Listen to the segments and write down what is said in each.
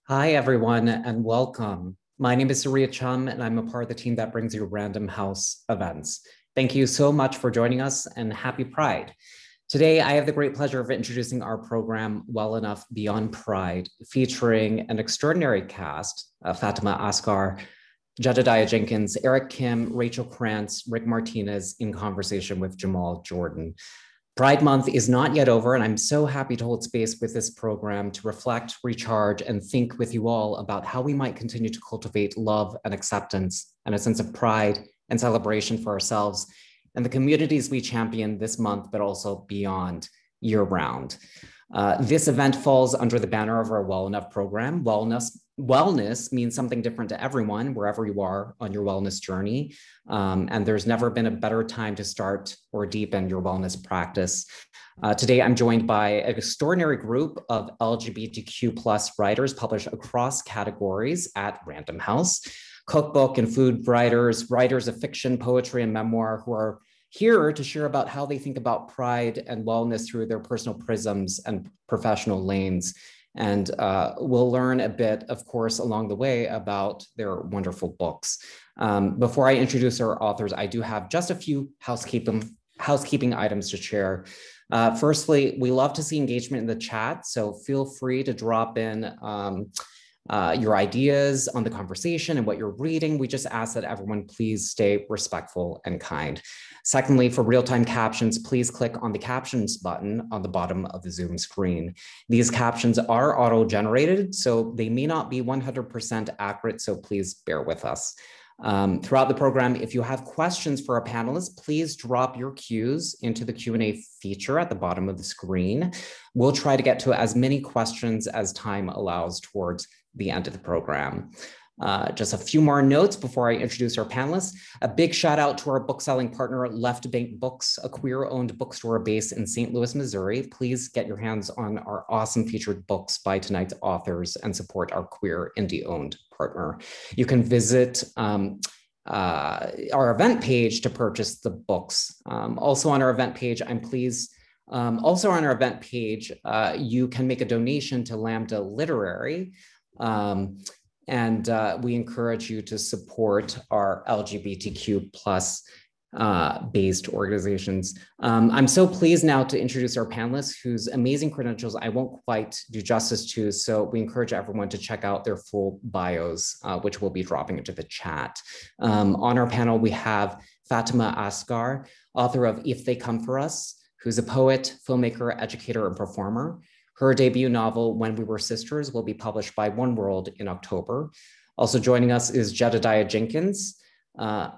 Hi, everyone, and welcome. My name is Surya Chum, and I'm a part of the team that brings you Random House events. Thank you so much for joining us, and happy Pride. Today, I have the great pleasure of introducing our program, Well Enough Beyond Pride, featuring an extraordinary cast, Fatimah, Asghar, Jedidiah, Jenkins, Eric Kim, Rachel Krantz, Rick Martínez, in conversation with Jamal Jordan. Pride Month is not yet over, and I'm so happy to hold space with this program to reflect, recharge, and think with you all about how we might continue to cultivate love and acceptance and a sense of pride and celebration for ourselves and the communities we champion this month, but also beyond year-round. This event falls under the banner of our Well Enough program, wellness wellness means something different to everyone, wherever you are on your wellness journey. And there's never been a better time to start or deepen your wellness practice. Today, I'm joined by an extraordinary group of LGBTQ plus writers published across categories at Random House, cookbook and food writers, writers of fiction, poetry, and memoir who are here to share about how they think about pride and wellness through their personal prisms and professional lanes. And we'll learn a bit, of course, along the way about their wonderful books. Before I introduce our authors, I do have just a few housekeeping items to share. Firstly, we love to see engagement in the chat, so feel free to drop in your ideas on the conversation and what you're reading. We just ask that everyone please stay respectful and kind. Secondly, for real-time captions, please click on the captions button on the bottom of the Zoom screen. These captions are auto-generated, so they may not be 100% accurate, so please bear with us. Throughout the program, if you have questions for our panelists, please drop your cues into the Q&A feature at the bottom of the screen. We'll try to get to as many questions as time allows towards the end of the program. Just a few more notes before I introduce our panelists. A big shout out to our bookselling partner, Left Bank Books, a queer-owned bookstore based in St. Louis, Missouri. Please get your hands on our awesome featured books by tonight's authors and support our queer indie-owned partner. You can visit our event page to purchase the books. Also on our event page, you can make a donation to Lambda Literary. And we encourage you to support our LGBTQ plus based organizations. I'm so pleased now to introduce our panelists whose amazing credentials I won't quite do justice to, so we encourage everyone to check out their full bios, which we'll be dropping into the chat. On our panel, we have Fatimah Asghar, author of If They Come For Us, who's a poet, filmmaker, educator, and performer. Her debut novel, When We Were Sisters, will be published by One World in October. Also joining us is Jedidiah Jenkins,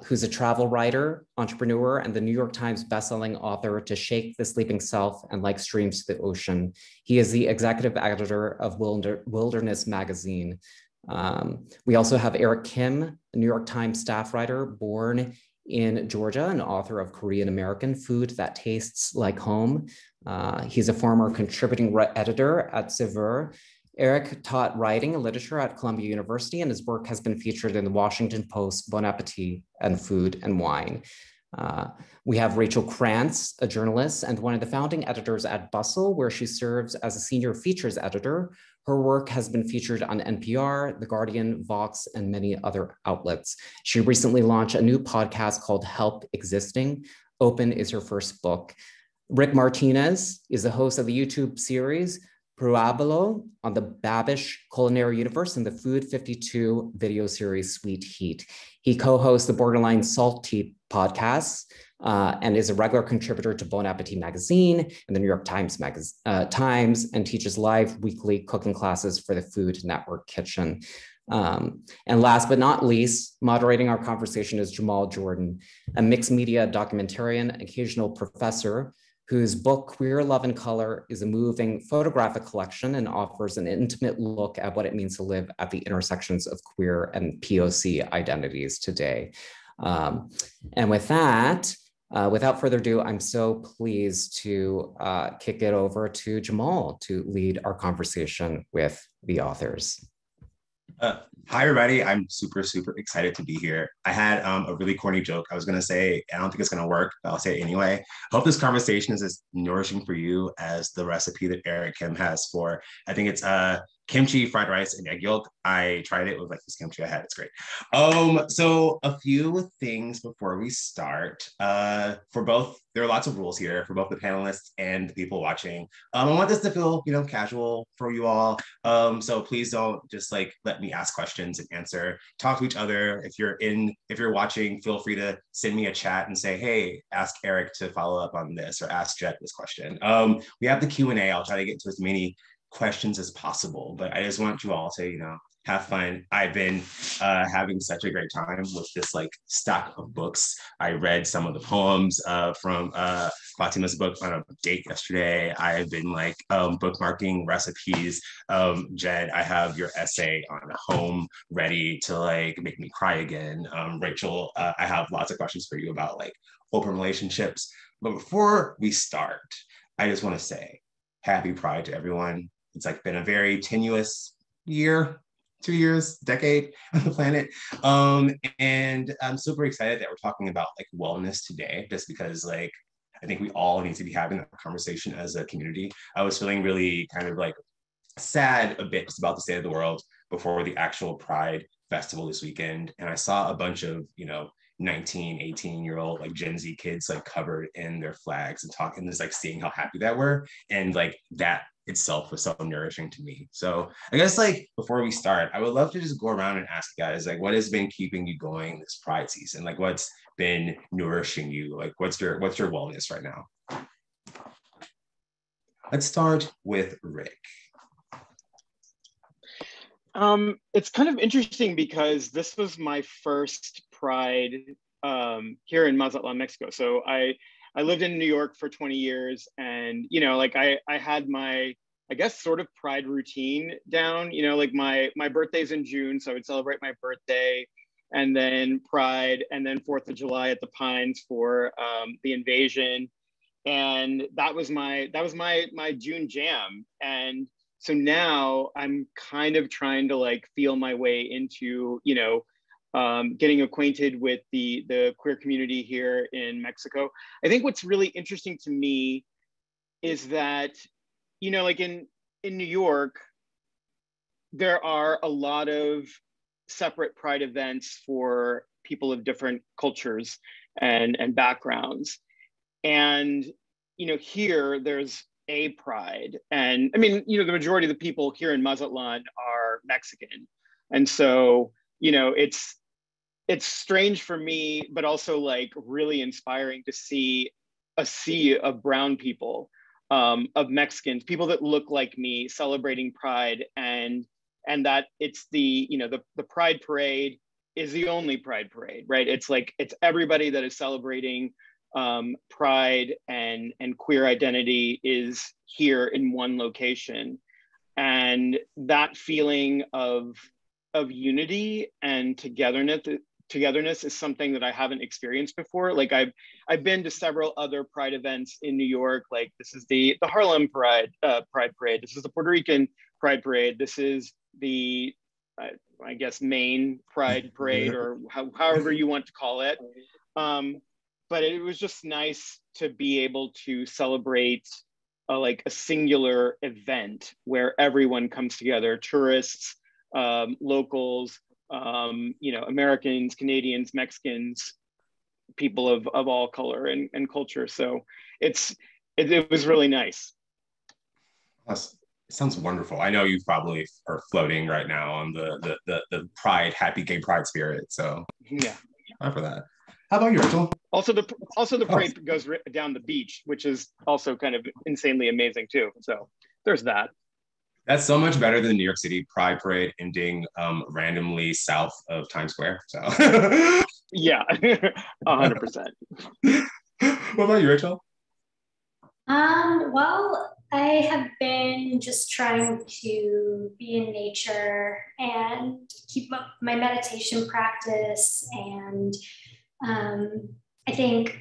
who's a travel writer, entrepreneur, and the New York Times bestselling author To Shake the Sleeping Self and Like Streams to the Ocean. He is the executive editor of Wilderness Magazine. We also have Eric Kim, a New York Times staff writer, born in Georgia, and author of Korean American Food That Tastes Like Home. He's a former contributing editor at Asghar. Eric taught writing and literature at Columbia University, and his work has been featured in the Washington Post, Bon Appetit, and Food and Wine. We have Rachel Krantz, a journalist and one of the founding editors at Bustle, where she serves as a senior features editor. Her work has been featured on NPR, The Guardian, Vox, and many other outlets. She recently launched a new podcast called Help Existing. Open is her first book. Rick Martínez is the host of the YouTube series Preámbulo on the Babish culinary universe and the Food 52 video series Sweet Heat. He co-hosts the Borderline Salty podcasts and is a regular contributor to Bon Appetit magazine and the New York Times and teaches live weekly cooking classes for the Food Network Kitchen. And last but not least, moderating our conversation is Jamal Jordan, a mixed media documentarian, occasional professor, whose book, Queer Love and Color, is a moving photographic collection and offers an intimate look at what it means to live at the intersections of queer and POC identities today. And with that, without further ado, I'm so pleased to kick it over to Jamal to lead our conversation with the authors. Hi, everybody. I'm super excited to be here. I had a really corny joke I was going to say. I don't think it's going to work, but I'll say it anyway. I hope this conversation is as nourishing for you as the recipe that Eric Kim has for, I think it's kimchi, fried rice, and egg yolk. I tried it with like this kimchi I had. It's great. So a few things before we start. For both, there are lots of rules here for both the panelists and the people watching. I want this to feel, casual for you all. So please don't just like let me ask questions and answer. Talk to each other. If you're watching, feel free to send me a chat and say, hey, ask Eric to follow up on this, or ask Jet this question. We have the Q&A. I'll try to get to as many questions as possible, but I just want you all to, have fun. I've been having such a great time with this like stack of books. I read some of the poems from Fatimah's book on a date yesterday. I have been like bookmarking recipes. Jed, I have your essay on home ready to like make me cry again. Rachel, I have lots of questions for you about like open relationships. But before we start, I just want to say happy Pride to everyone. It's like been a very tenuous year, 2 years, decade on the planet. And I'm super excited that we're talking about like wellness today, just because like I think we all need to be having that conversation as a community. I was feeling really kind of like sad a bit just about the state of the world before the actual Pride festival this weekend. And I saw a bunch of, 19, 18-year-old like Gen Z kids like covered in their flags and talking, just like seeing how happy that were. And like that itself was so nourishing to me. So I guess like before we start, I would love to just go around and ask you guys like what has been keeping you going this Pride season? Like what's been nourishing you? Like what's your wellness right now? Let's start with Rick. It's kind of interesting because this was my first Pride here in Mazatlan, Mexico. So I lived in New York for 20 years, and like I had my, I guess, sort of Pride routine down. Like my birthday's in June, so I would celebrate my birthday, and then Pride, and then 4th of July at the Pines for the invasion, and that was my June jam. And so now I'm kind of trying to like feel my way into, getting acquainted with the queer community here in Mexico. I think what's really interesting to me is that, like in New York, there are a lot of separate Pride events for people of different cultures and backgrounds. And, here there's a Pride. And I mean, the majority of the people here in Mazatlan are Mexican. And so, it's strange for me, but also like really inspiring to see a sea of brown people, of Mexicans, people that look like me celebrating Pride, and that it's the Pride parade is the only Pride parade, right? It's like, it's everybody that is celebrating Pride and queer identity is here in one location. And that feeling of unity and togetherness is something that I haven't experienced before. Like I've been to several other Pride events in New York. Like this is the Harlem Pride Parade. This is the Puerto Rican Pride Parade. This is the I guess Maine Pride Parade, or however you want to call it. But it was just nice to be able to celebrate like a singular event where everyone comes together, tourists, locals, Americans, Canadians, Mexicans, people of all color and culture. So it was really nice. It sounds wonderful. I know you probably are floating right now on the Pride, happy gay Pride spirit. So yeah, for that. How about you, Rachel? Also the parade goes down the beach, which is also kind of insanely amazing too. So there's that. That's so much better than New York City Pride Parade ending randomly south of Times Square. So yeah, 100%. What about you, Rachel? Well, I have been just trying to be in nature and keep up my meditation practice. And I think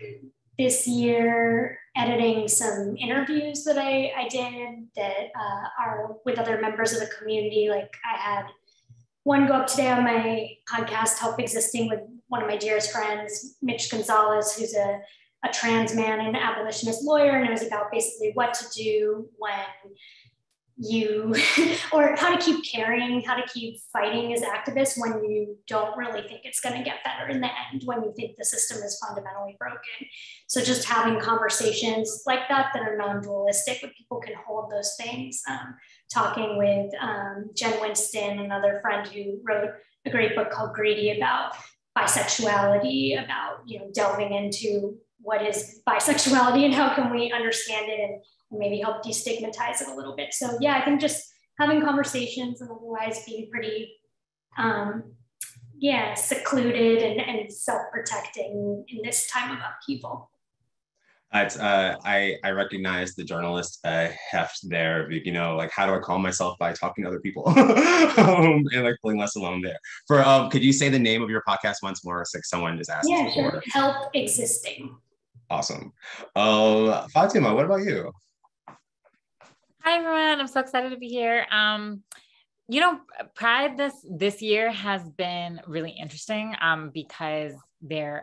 this year, editing some interviews that I did that are with other members of the community. Like I had one go up today on my podcast, Help Existing, with one of my dearest friends, Mitch Gonzalez, who's a trans man and abolitionist lawyer. And it was about basically what to do when you, or how to keep caring, how to keep fighting as activists when you don't really think it's going to get better in the end, when you think the system is fundamentally broken. So just having conversations like that are non-dualistic, where people can hold those things. Talking with Jen Winston, another friend who wrote a great book called Greedy about bisexuality, about delving into what is bisexuality and how can we understand it and maybe help destigmatize it a little bit. So yeah, I think just having conversations and otherwise being pretty secluded and self-protecting in this time of upheaval. I recognize the journalist heft there. You know, like how do I calm myself by talking to other people and like feeling less alone there. For could you say the name of your podcast once more? It's like someone just asked. Yeah, sure. Help Existing. Awesome. Fatimah, what about you? Hi everyone, I'm so excited to be here. You know, Pride this year has been really interesting because I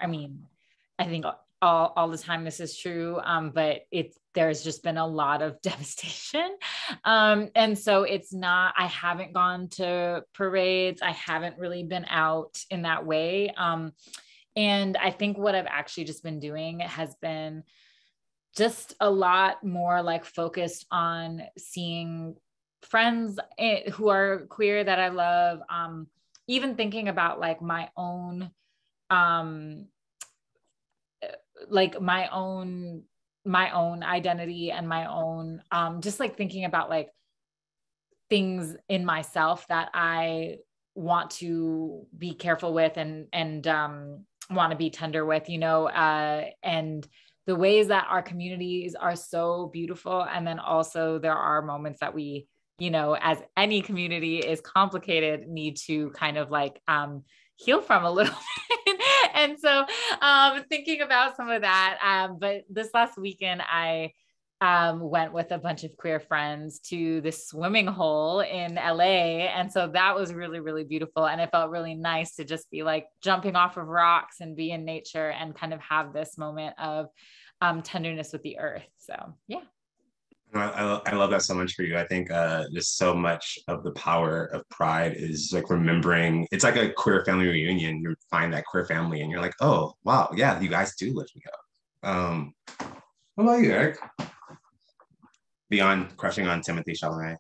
think all the time this is true, but there's just been a lot of devastation. And so I haven't gone to parades. I haven't really been out in that way. And I think what I've actually just been doing has been just a lot more like focused on seeing friends who are queer that I love, even thinking about like my own identity and my own, just like thinking about like things in myself that I want to be careful with and want to be tender with, you know, and the ways that our communities are so beautiful. And then also there are moments that we, you know, as any community is complicated, need to kind of like heal from a little bit. And so thinking about some of that, but this last weekend, I went with a bunch of queer friends to this swimming hole in LA. And so that was really, really beautiful. And it felt really nice to just be like jumping off of rocks and be in nature and kind of have this moment of tenderness with the earth. So, yeah. I love that so much for you. I think just so much of the power of Pride is like remembering, it's like a queer family reunion. You find that queer family and you're like, oh, wow, yeah, you guys do lift me up. What about you, Eric? Beyond crushing on Timothy Chalamet.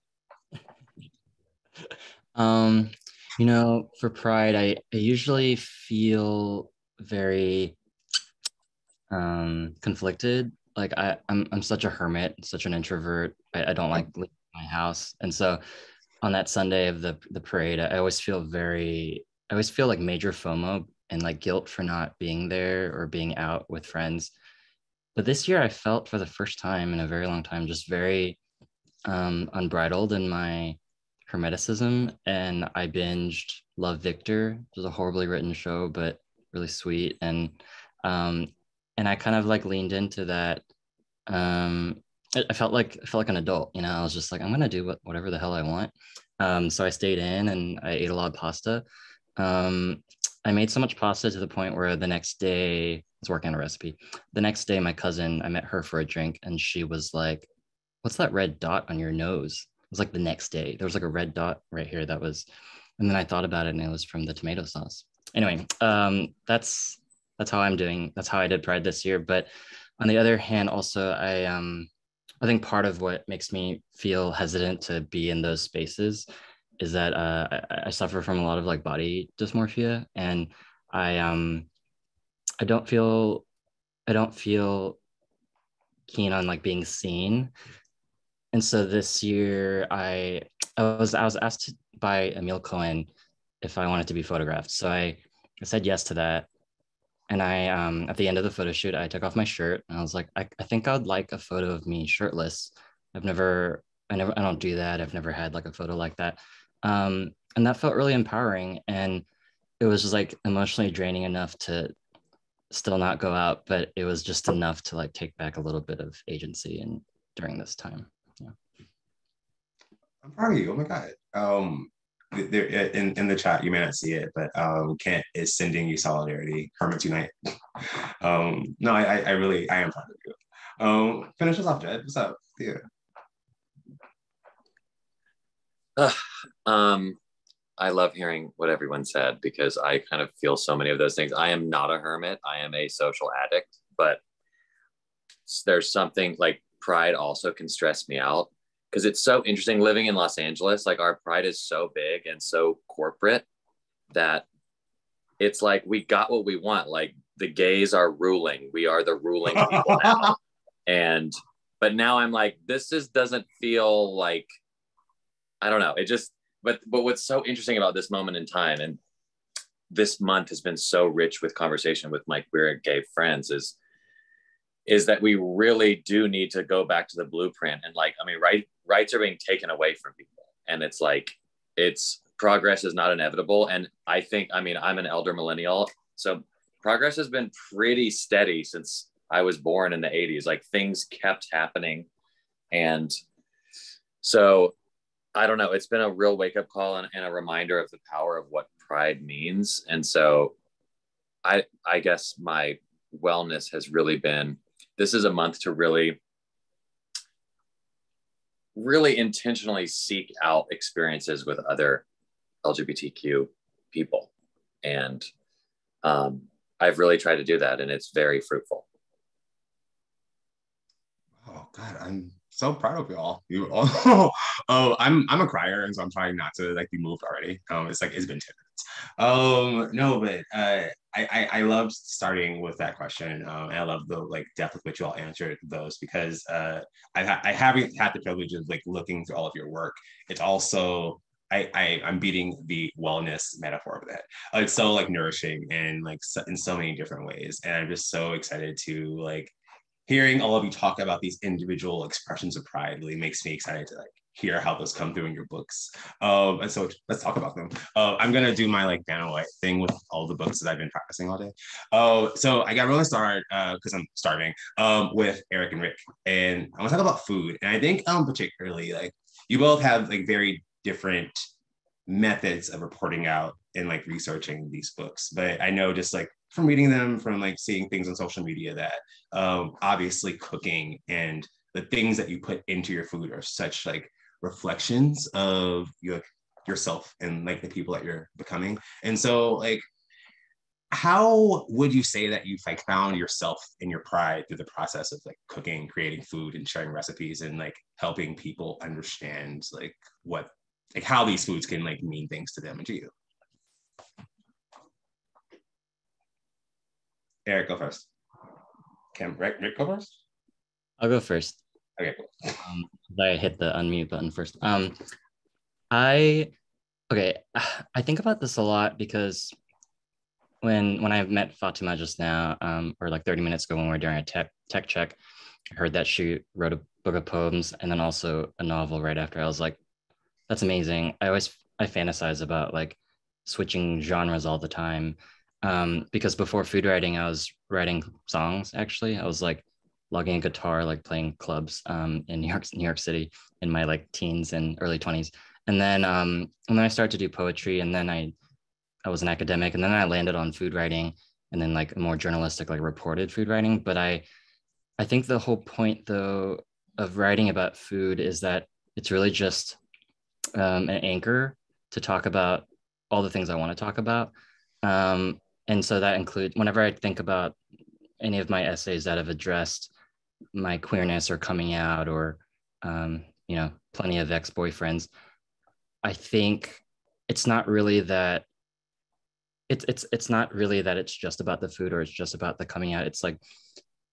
You know, for Pride, I usually feel very conflicted. Like I'm such a hermit, such an introvert. I don't like leaving my house. And so on that Sunday of the parade, I always feel like major FOMO and like guilt for not being there or being out with friends. But this year I felt for the first time in a very long time, just very unbridled in my hermeticism. And I binged Love, Victor. It was a horribly written show, but really sweet. And I kind of like leaned into that. I felt like an adult, you know. I was just like, I'm gonna do whatever the hell I want. So I stayed in and I ate a lot of pasta. I made so much pasta to the point where the next day, I was working on a recipe. The next day, my cousin, I met her for a drink and she was like, what's that red dot on your nose? It was like the next day. There was like a red dot right here and then I thought about it and it was from the tomato sauce. Anyway, that's how I'm doing. That's how I did Pride this year. But on the other hand, also, I think part of what makes me feel hesitant to be in those spaces is that I suffer from a lot of like body dysmorphia, and I don't feel keen on like being seen. And so this year I was asked by Emil Cohen if I wanted to be photographed. So I said yes to that. And I, at the end of the photo shoot, I took off my shirt and I was like, I think I would like a photo of me shirtless. I don't do that. I've never had like a photo like that. And that felt really empowering. And it was just like emotionally draining enough to still not go out, but it was just enough to like take back a little bit of agency and during this time. Yeah. I'm proud of you. Oh my God. There, in the chat, you may not see it, but Kent is sending you solidarity. Hermits Unite. No, I am proud of you. Finish us off, Jed. What's up? Yeah. I love hearing what everyone said because I kind of feel so many of those things. I am not a hermit. I am a social addict, but there's something like Pride also can stress me out. Because it's so interesting living in Los Angeles, like our Pride is so big and so corporate that it's like we got what we want. Like the gays are ruling. We are the ruling people now. But now I'm like, this just doesn't feel like, I don't know. but what's so interesting about this moment in time, and this month has been so rich with conversation with my queer and gay friends, is that we really do need to go back to the blueprint. And like, I mean, rights are being taken away from people, and it's like, it's progress is not inevitable. And I think, I mean, I'm an elder millennial, so progress has been pretty steady since I was born in the 80s. Like, things kept happening. And so I don't know, it's been a real wake-up call and a reminder of the power of what pride means. And so I guess my wellness has really been, this is a month to really intentionally seek out experiences with other LGBTQ people. And I've really tried to do that, and it's very fruitful. Oh God, I'm so proud of y'all. You all. Oh, I'm a crier, and so I'm trying not to like be moved already. It's like it's been 10 minutes. No, but I loved starting with that question, and I love the like depth with which you all answered those, because I haven't had the privilege of like looking through all of your work. It's also I'm beating the wellness metaphor of that. It's so like nourishing and like in so many different ways, and I'm just so excited to like hearing all of you talk about these individual expressions of pride. Really makes me excited to like hear how those come through in your books. And so let's talk about them. I'm gonna do my like Vanna White thing with all the books that I've been practicing all day. So I got really started because I'm starving with Eric and Rick, and I want to talk about food. And I think particularly like you both have like very different methods of reporting out and like researching these books. But I know just like from reading them, from like seeing things on social media, that obviously cooking and the things that you put into your food are such like reflections of yourself and like the people that you're becoming. And so like, how would you say that you've like found yourself and your pride through the process of like cooking, creating food, and sharing recipes, and like helping people understand like what, like how these foods can like mean things to them and to you? Eric, go first. Rick go first? I'll go first. Okay, cool. I hit the unmute button first. I think about this a lot because when I met Fatimah just now, or like 30 minutes ago when we were doing a tech check, I heard that she wrote a book of poems and then also a novel right after. I was like, that's amazing. I fantasize about like switching genres all the time. Because before food writing, I was writing songs. Actually, I was like lugging a guitar, like playing clubs in New York City in my like teens and early 20s. And then I started to do poetry, and then I was an academic, and then I landed on food writing, and then like more journalistic, like reported food writing. But I think the whole point though of writing about food is that it's really just an anchor to talk about all the things I want to talk about. And so that includes whenever I think about any of my essays that have addressed my queerness or coming out or, plenty of ex-boyfriends, I think it's not really that it's not really that it's just about the food or it's just about the coming out. It's like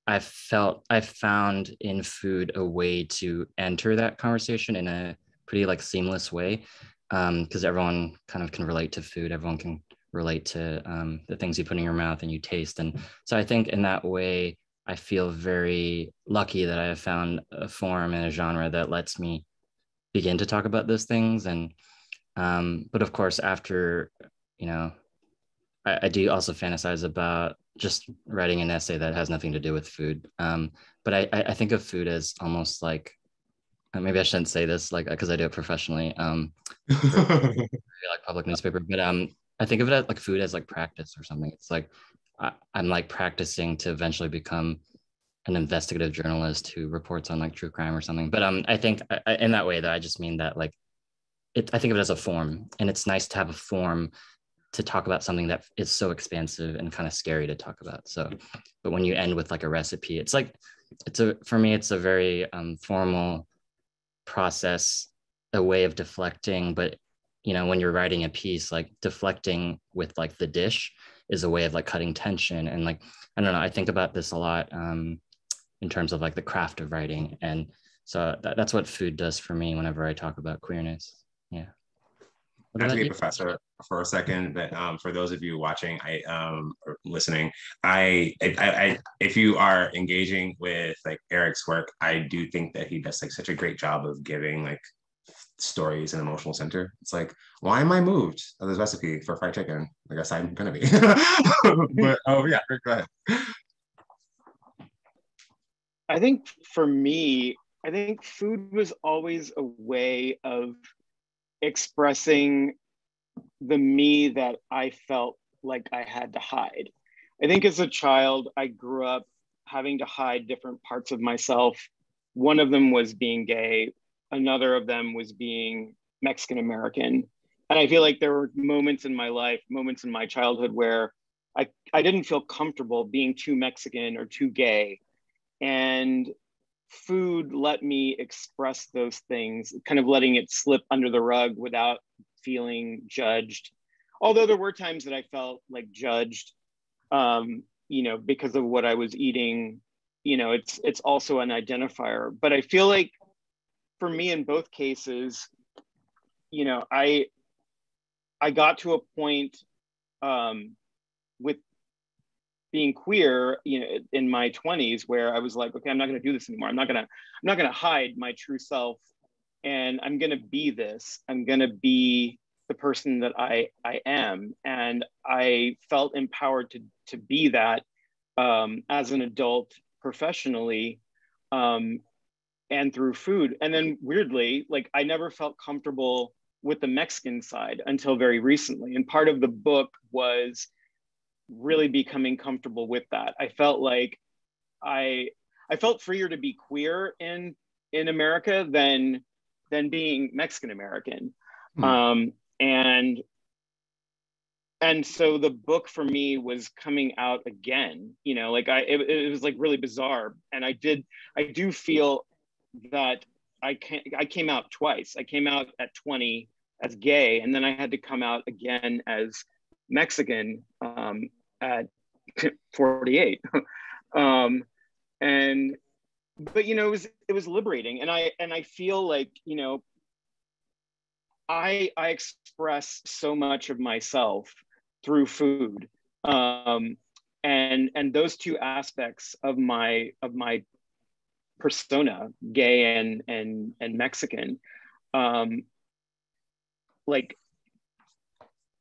I've found in food a way to enter that conversation in a pretty like seamless way, because everyone kind of can relate to food. Everyone can relate to the things you put in your mouth and you taste. And so I think in that way, I feel very lucky that I have found a form and a genre that lets me begin to talk about those things. And but of course, after, I do also fantasize about just writing an essay that has nothing to do with food. But I think of food as almost like, maybe I shouldn't say this, like, because I do it professionally, like public newspaper, but I think of it as like food as like practice or something. It's like I'm like practicing to eventually become an investigative journalist who reports on like true crime or something. But I think in that way that I just mean that like I think of it as a form, and it's nice to have a form to talk about something that is so expansive and kind of scary to talk about. So, but when you end with like a recipe, it's like for me it's a very formal process, a way of deflecting. But when you're writing a piece, like deflecting with like the dish is a way of like cutting tension. And like, I don't know, I think about this a lot in terms of like the craft of writing. And so that's what food does for me whenever I talk about queerness. Yeah. What not to about be a you? professor for a second, but for those of you watching, or listening, if you are engaging with like Eric's work, I do think that he does like such a great job of giving like stories and emotional center. It's like, why am I moved of this recipe for fried chicken? I guess I'm gonna be. But oh yeah, go ahead. I think for me, I think food was always a way of expressing the me that I felt like I had to hide. I think as a child, I grew up having to hide different parts of myself. One of them was being gay, another of them was being Mexican American. And I feel like there were moments in my life, moments in my childhood where I didn't feel comfortable being too Mexican or too gay. And food let me express those things, kind of letting it slip under the rug without feeling judged. Although there were times that I felt like judged, because of what I was eating. It's also an identifier. But I feel like for me in both cases, I got to a point with being queer, in my 20s, where I was like, okay, I'm not going to do this anymore. I'm not going to hide my true self, and I'm going to be this. I'm going to be the person that I am. And I felt empowered to be that as an adult professionally, and through food. And then weirdly, like I never felt comfortable with the Mexican side until very recently. And part of the book was really becoming comfortable with that. I felt like I felt freer to be queer in America than being Mexican American. And so the book for me was coming out again, it was like really bizarre. And I do feel that I came out twice. I came out at 20 as gay, and then I had to come out again as Mexican at 48. But it was liberating, and I feel like I express so much of myself through food, and those two aspects of my persona, gay and Mexican, like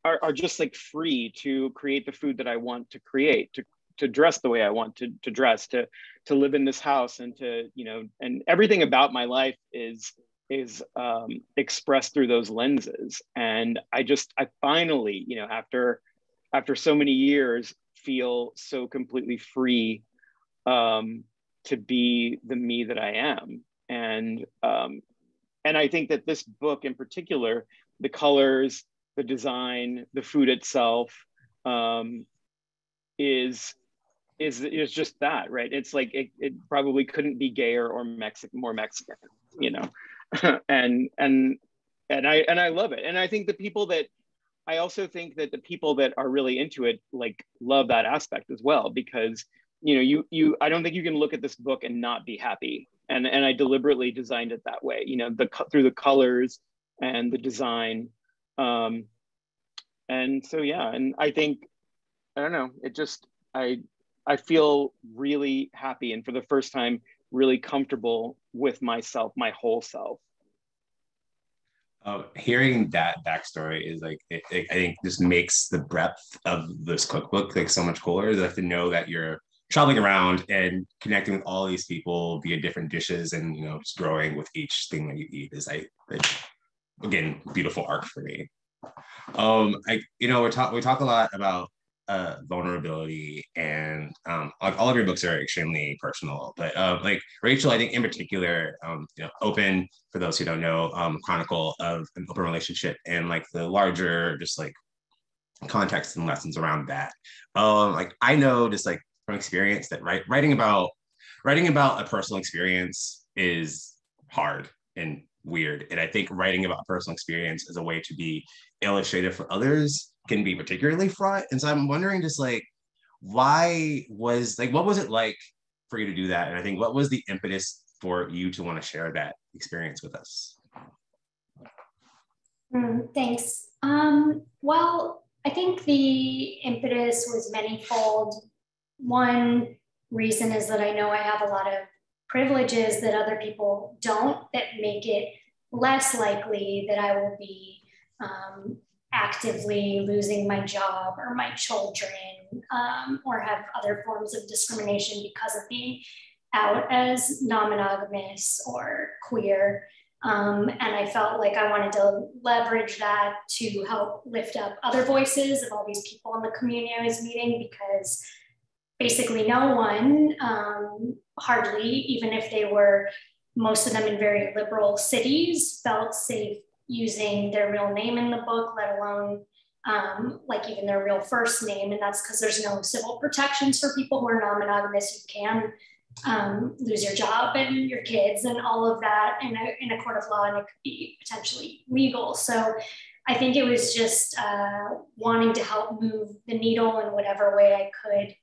are just like free to create the food that I want to create, to dress the way I want to dress, to live in this house, and and everything about my life is expressed through those lenses. And I finally, after so many years, feel so completely free to be the me that I am. And I think that this book in particular, the colors, the design, the food itself, is just that, right? It's like it probably couldn't be gayer or more Mexican, and I love it. And I think I also think that the people that are really into it like love that aspect as well, because I don't think you can look at this book and not be happy. And I deliberately designed it that way, through the colors and the design. And so, yeah, and I think, I don't know, it just, I feel really happy, and for the first time, really comfortable with myself, my whole self. Hearing that backstory is like, I think just makes the breadth of this cookbook like so much cooler. Like to know that you're traveling around and connecting with all these people via different dishes, and just growing with each thing that you eat is again, beautiful arc for me. We talk a lot about vulnerability, and like all of your books are extremely personal, but like Rachel, I think in particular, Open, for those who don't know, chronicle of an open relationship and like the larger just like context and lessons around that. Like I know just like from experience that writing about a personal experience is hard and weird, and I think writing about personal experience as a way to be illustrative for others can be particularly fraught. And so I'm wondering just like, what was it like for you to do that? And I think what was the impetus for you to want to share that experience with us? Thanks. Well, I think the impetus was manyfold. One reason is that I know I have a lot of privileges that other people don't, that make it less likely that I will be actively losing my job or my children, or have other forms of discrimination because of being out as non-monogamous or queer. And I felt like I wanted to leverage that to help lift up other voices of all these people in the community I was meeting, because basically no one, hardly, even if they were, most of them in very liberal cities, felt safe using their real name in the book, let alone like even their real first name. And that's because there's no civil protections for people who are non-monogamous. You can lose your job and your kids and all of that in a court of law, and it could be potentially legal. So I think it was just wanting to help move the needle in whatever way I could,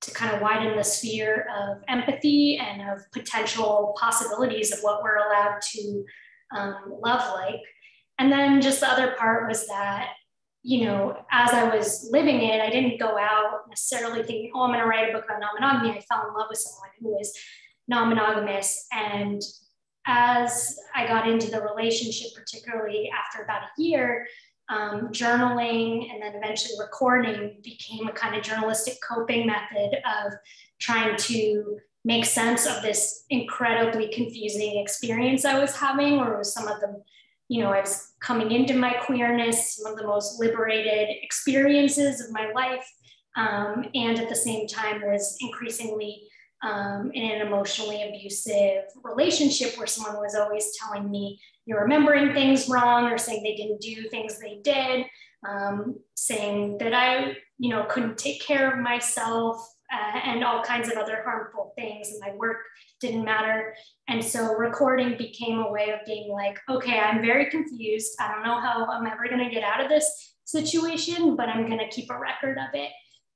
to kind of widen the sphere of empathy and of potential possibilities of what we're allowed to love like. And then just the other part was that, you know, as I was living it, I didn't go out necessarily thinking, oh, I'm going to write a book about non-monogamy. I fell in love with someone who was non-monogamous. And as I got into the relationship, particularly after about a year, journaling and then eventually recording became a kind of journalistic coping method of trying to make sense of this incredibly confusing experience I was having, or it was some of the, you know, I was coming into my queerness, some of the most liberated experiences of my life, and at the same time was increasingly in an emotionally abusive relationship where someone was always telling me, you're remembering things wrong, or saying they didn't do things they did, saying that I, you know, couldn't take care of myself, and all kinds of other harmful things, and my work didn't matter. And so recording became a way of being like, okay, I'm very confused. I don't know how I'm ever going to get out of this situation, but I'm going to keep a record of it,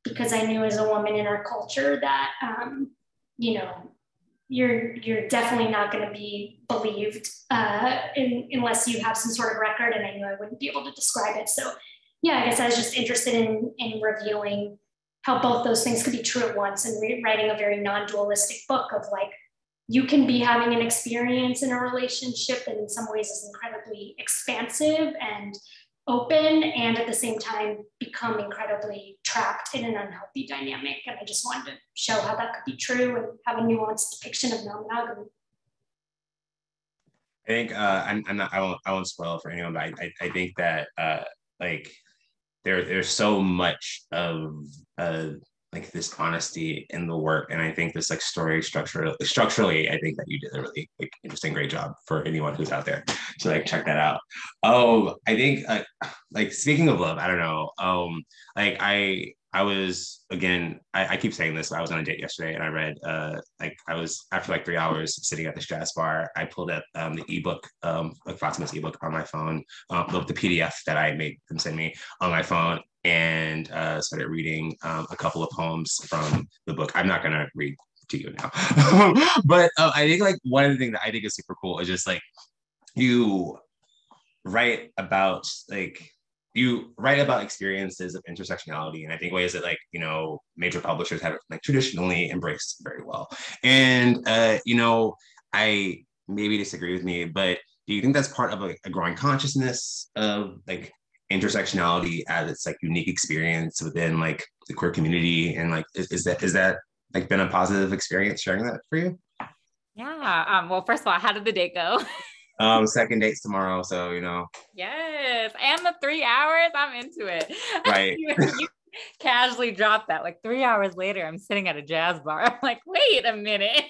because I knew as a woman in our culture that, you know, you're definitely not going to be believed unless you have some sort of record, and I knew I wouldn't be able to describe it. So yeah, I guess I was just interested in revealing how both those things could be true at once, and writing a very non-dualistic book of like, you can be having an experience in a relationship that in some ways is incredibly expansive and open, and at the same time become incredibly trapped in an unhealthy dynamic. And I just wanted to show how that could be true and have a nuanced depiction of non-monogamy. I think I won't spoil for anyone, but I think that like there's so much of like this honesty in the work, and I think this like story structurally, I think that you did a really like interesting, great job for anyone who's out there to like check that out. Oh, I think like speaking of love, I don't know, like I was, again, I keep saying this, but I was on a date yesterday, and I read like I was, after like 3 hours sitting at the Strauss bar, I pulled up the ebook, like Fatimah's ebook on my phone, the PDF that I made them send me on my phone, and started reading a couple of poems from the book. I'm not gonna read to you now, but I think like one of the things that I think is super cool is just like you write about experiences of intersectionality, and I think ways that like, you know, major publishers have like traditionally embraced very well. And you know, I maybe disagree with me, but do you think that's part of a growing consciousness of like intersectionality as its like unique experience within like the queer community, and like is that like been a positive experience sharing that for you? Yeah. Well, first of all, how did the date go? Second date's tomorrow, so you know. Yes, and the 3 hours, I'm into it. Right. you casually dropped that. Like 3 hours later, I'm sitting at a jazz bar. I'm like, wait a minute.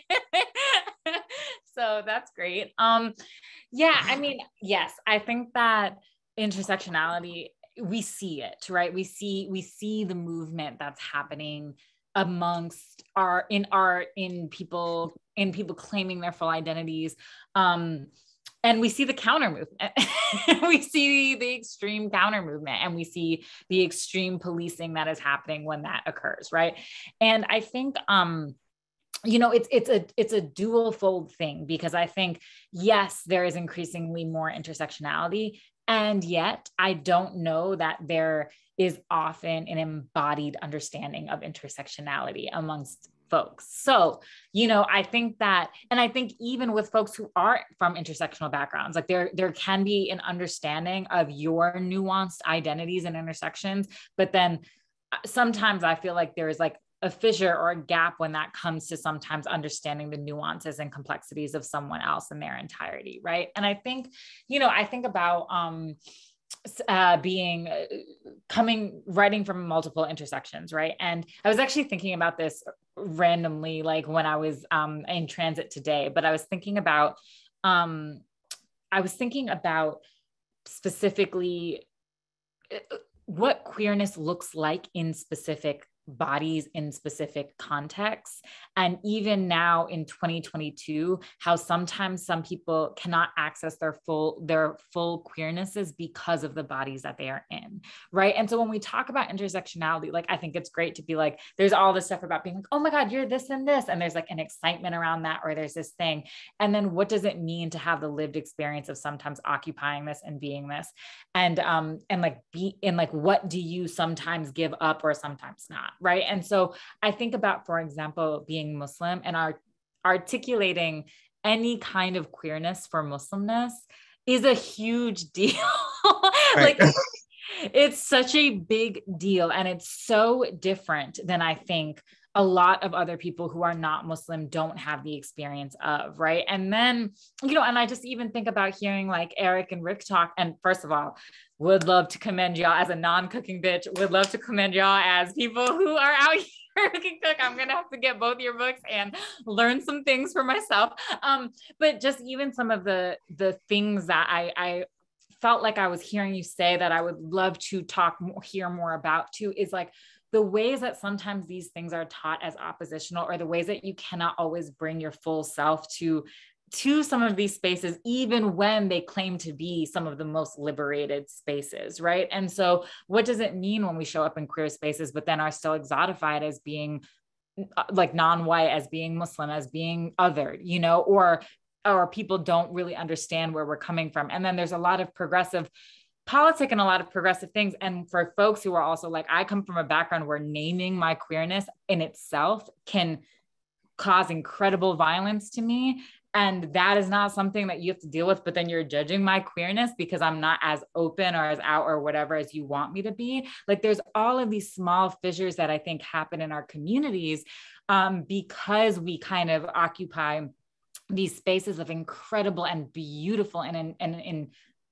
So that's great. Yeah, I mean, yes, I think that intersectionality, we see it, right? We see the movement that's happening amongst in people claiming their full identities. And we see the counter movement. We see the extreme counter movement, and we see the extreme policing that is happening when that occurs, right? And I think, you know, it's a dual fold thing, because I think, yes, there is increasingly more intersectionality, And yet I don't know that there is often an embodied understanding of intersectionality amongst folks. So, I think that, and I think even with folks who are from intersectional backgrounds, like there can be an understanding of your nuanced identities and intersections, but then sometimes I feel like there is like a fissure or a gap when that comes to sometimes understanding the nuances and complexities of someone else in their entirety, right? And I think, I think about writing from multiple intersections, right? And I was actually thinking about this randomly, like when I was in transit today, but I was thinking about specifically what queerness looks like in specific bodies in specific contexts. And even now in 2022, how sometimes some people cannot access their full queernesses because of the bodies that they are in, right? And so when we talk about intersectionality, like, I think it's great to be like, there's all this stuff about being like, oh my God, you're this and this. And there's like an excitement around that, or there's this thing. And then what does it mean to have the lived experience of sometimes occupying this and being this? And what do you sometimes give up or sometimes not? Right. And so I think about, for example, being Muslim and articulating any kind of queerness for Muslimness is a huge deal. Like, it's such a big deal. And it's so different than I think a lot of other people who are not Muslim don't have the experience of, right? And then, and I just even think about hearing like Eric and Rick talk. And first of all, would love to commend y'all as a non-cooking bitch, would love to commend y'all as people who are out here who can cook. I'm going to have to get both your books and learn some things for myself. But just even some of the things that I felt like I was hearing you say that I would love to hear more about too, is like the ways that sometimes these things are taught as oppositional, or the ways that you cannot always bring your full self to some of these spaces, even when they claim to be some of the most liberated spaces, right? And so what does it mean when we show up in queer spaces, but then are still exotified as being like non-white, as being Muslim, as being other, or people don't really understand where we're coming from. And then there's a lot of progressive politic and a lot of progressive things. And for folks who are also like, I come from a background where naming my queerness in itself can cause incredible violence to me. And that is not something that you have to deal with, but then you're judging my queerness because I'm not as open or as out or whatever as you want me to be. Like, there's all of these small fissures that I think happen in our communities because we kind of occupy these spaces of incredible and beautiful and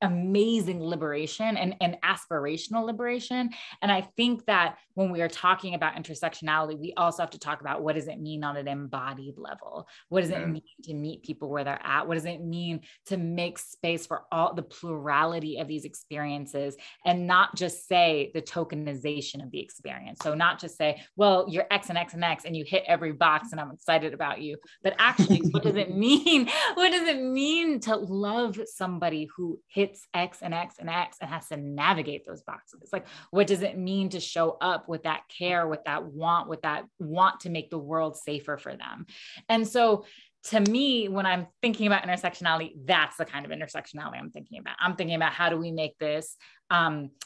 amazing liberation and aspirational liberation. And I think that when we are talking about intersectionality, we also have to talk about what does it mean on an embodied level? What does it mean to meet people where they're at? What does it mean to make space for all the plurality of these experiences and not just say the tokenization of the experience? So not just say, well, you're X and X and X and you hit every box and I'm excited about you, but actually, what does it mean? What does it mean to love somebody who hits X and X and X and has to navigate those boxes? Like, what does it mean to show up with that care, with that want to make the world safer for them? And so to me, when I'm thinking about intersectionality, that's the kind of intersectionality I'm thinking about. I'm thinking about how do we make this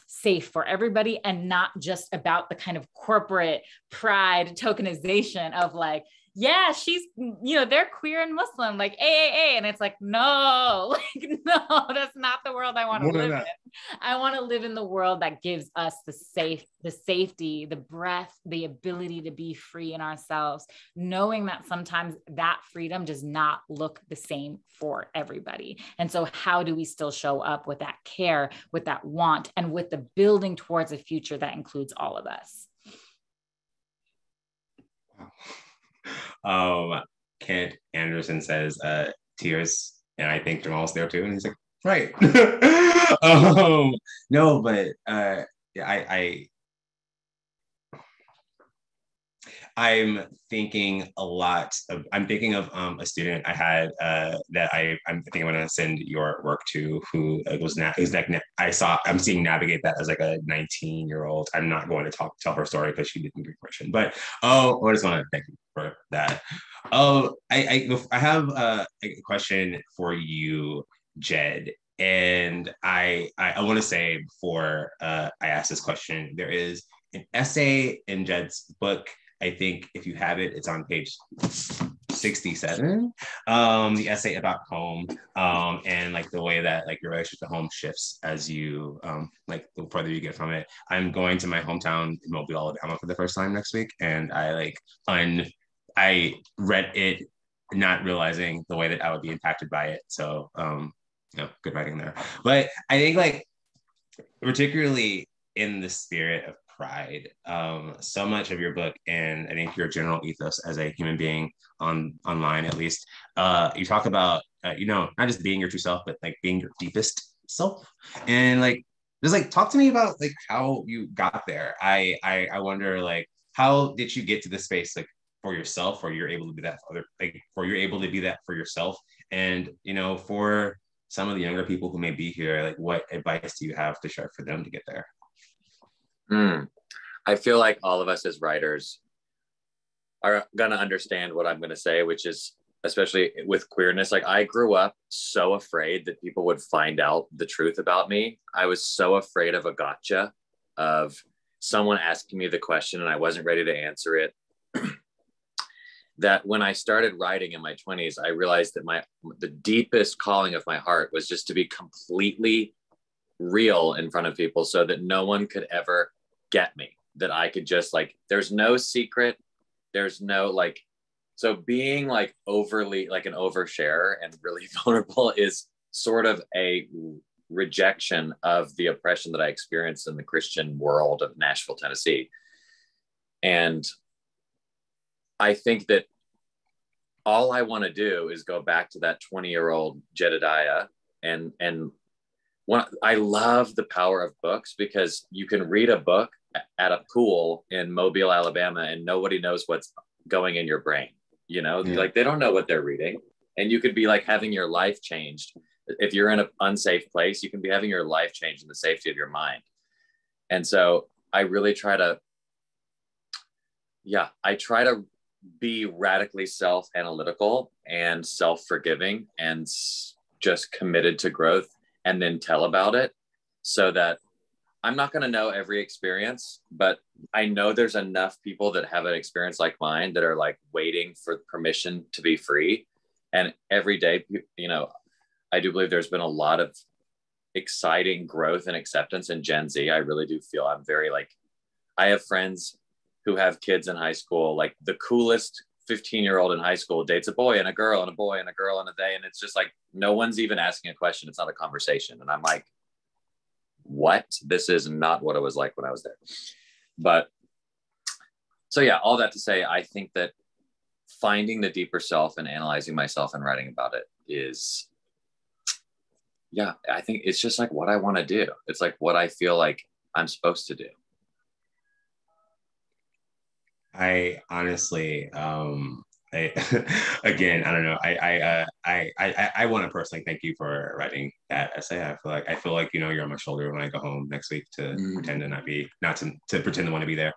safe for everybody and not just about the kind of corporate pride tokenization of like, yeah, she's, they're queer and Muslim, like AAA. And it's like, no, that's not the world I want to live in. I want to live in the world that gives us the safety, the breath, the ability to be free in ourselves, knowing that sometimes that freedom does not look the same for everybody. And so how do we still show up with that care, with that want, and with the building towards a future that includes all of us? Kent Anderson says tears, and I think Jamal's there too, and he's like, right. No, but I'm thinking a lot of, I'm thinking of a student I had that I'm thinking I'm gonna send your work to, who I'm seeing navigate that as like a 19-year-old. I'm not going to tell her story because she didn't get question, but I just want to thank you for that. I have a question for you, Jed. And I want to say before I ask this question, there is an essay in Jed's book. I think if you have it, it's on page 67. The essay about home, and like the way that like your relationship to home shifts as you like the further you get from it. I'm going to my hometown in Mobile, Alabama for the first time next week, and I read it not realizing the way that I would be impacted by it. So good writing there. But I think like particularly in the spirit of pride, so much of your book and I think your general ethos as a human being online at least, you talk about not just being your true self, but like being your deepest self. And like just like talk to me about like how you got there. I wonder like how did you get to this space like for yourself, or you're able to be that for other, like or you're able to be that for yourself. And for some of the younger people who may be here, like what advice do you have to share for them to get there? I feel like all of us as writers are going to understand what I'm going to say, which is, especially with queerness, like I grew up so afraid that people would find out the truth about me. I was so afraid of a gotcha, of someone asking me the question and I wasn't ready to answer it. That when I started writing in my 20s, I realized that the deepest calling of my heart was just to be completely real in front of people so that no one could ever get me, that I could just like, there's no secret. There's no like, so being like overly like an oversharer and really vulnerable is sort of a rejection of the oppression that I experienced in the Christian world of Nashville, Tennessee. And I think that all I want to do is go back to that 20-year-old Jedidiah. And I love the power of books, because you can read a book at a pool in Mobile, Alabama, and nobody knows what's going in your brain. Like they don't know what they're reading. And you could be like having your life changed. If you're in an unsafe place, you can be having your life changed in the safety of your mind. And so I really try to be radically self-analytical and self-forgiving and just committed to growth, and then tell about it, so that I'm not going to know every experience, but I know there's enough people that have an experience like mine that are like waiting for permission to be free. And every day, I do believe there's been a lot of exciting growth and acceptance in Gen Z. I really do feel I'm very like, I have friends who have kids in high school, like the coolest 15-year-old in high school dates a boy and a girl and a boy and a girl and a they. And it's just like, no one's even asking a question. It's not a conversation. And I'm like, what? This is not what it was like when I was there. But so yeah, all that to say, I think that finding the deeper self and analyzing myself and writing about it is, I think it's just like what I want to do. It's like what I feel like I'm supposed to do. I honestly, again, I don't know. I want to personally thank you for writing that essay. I feel like you're on my shoulder when I go home next week to pretend to to pretend to want to be there.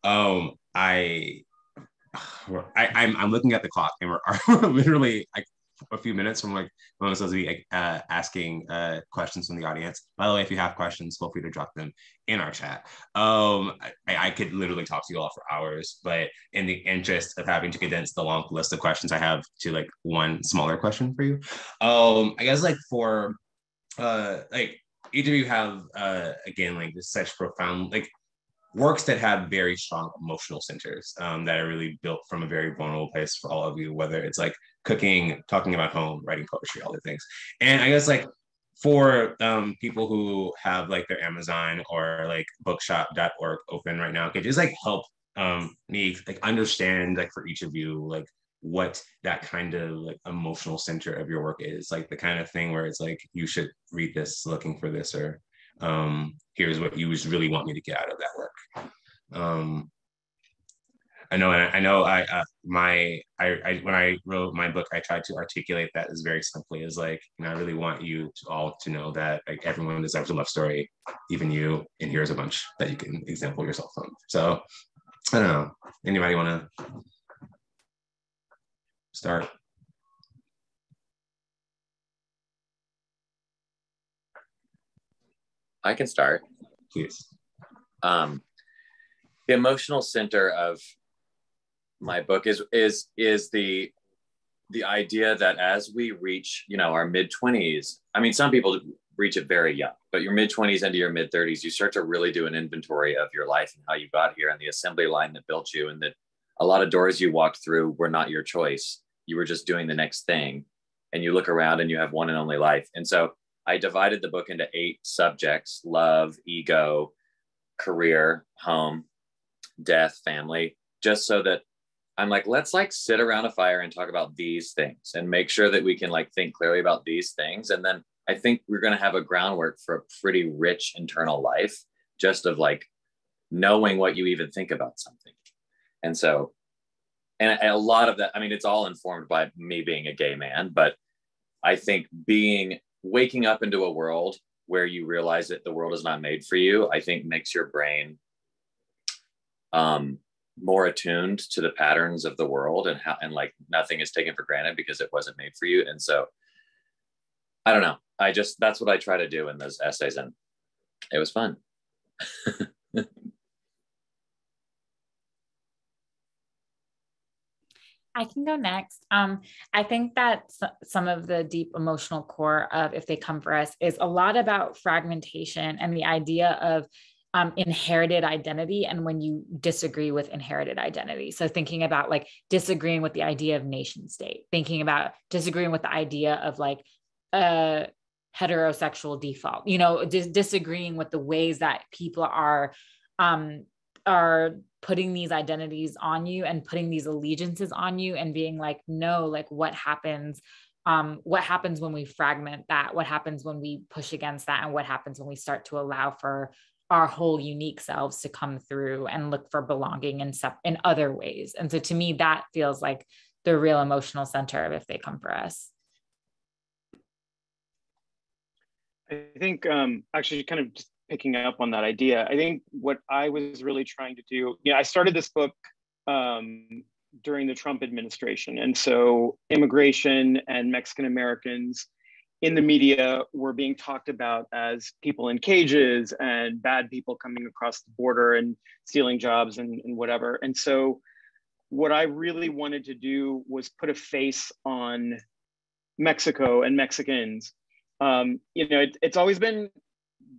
I'm looking at the clock, and we're literally like a few minutes from like when I'm supposed to be asking questions from the audience. By the way, if you have questions, feel free to drop them in our chat. I could literally talk to you all for hours, but in the interest of having to condense the long list of questions I have to like one smaller question for you, I guess like for like each of you have again like such profound like works that have very strong emotional centers that are really built from a very vulnerable place for all of you, whether it's like cooking, talking about home, writing poetry, all the things. And I guess like for people who have like their Amazon or like bookshop.org open right now, could just like help me like understand like for each of you like what that kind of like emotional center of your work is, like the kind of thing where it's like you should read this looking for this, or here's what you really want me to get out of that work. I know when I wrote my book, I tried to articulate that as very simply as like, I really want you all to know that like everyone deserves a love story, even you, and here's a bunch that you can example yourself from. So I don't know, anybody want to start? I can start. Please. The emotional center of my book is the idea that as we reach, our mid-20s, I mean, some people reach it very young, but your mid-20s into your mid-30s, you start to really do an inventory of your life and how you got here and the assembly line that built you, and that a lot of doors you walked through were not your choice. You were just doing the next thing, and you look around and you have one and only life. And so I divided the book into 8 subjects: love, ego, career, home, death, family, just so that I'm like, let's sit around a fire and talk about these things and make sure that we can think clearly about these things. And then I think we're going to have a groundwork for a pretty rich internal life, just of knowing what you even think about something. And so, and a lot of that, I mean, it's all informed by me being a gay man, but I think waking up into a world where you realize that the world is not made for you, I think makes your brain more attuned to the patterns of the world, and nothing is taken for granted because it wasn't made for you. And so I don't know. That's what I try to do in those essays, and it was fun. I can go next. I think that some of the deep emotional core of If They Come For Us is a lot about fragmentation and the idea of inherited identity, and when you disagree with inherited identity. So thinking about disagreeing with the idea of nation state, thinking about disagreeing with the idea of a heterosexual default, disagreeing with the ways that people are putting these identities on you and putting these allegiances on you, and being no, what happens when we fragment that? What happens when we push against that? And what happens when we start to allow for our whole unique selves to come through and look for belonging in other ways? And so to me, that feels like the real emotional center of If They Come For Us. I think actually kind of just picking up on that idea, I think what I was really trying to do, I started this book during the Trump administration. And so immigration and Mexican Americans in the media were being talked about as people in cages and bad people coming across the border and stealing jobs and whatever. And so what I really wanted to do was put a face on Mexico and Mexicans. It's always been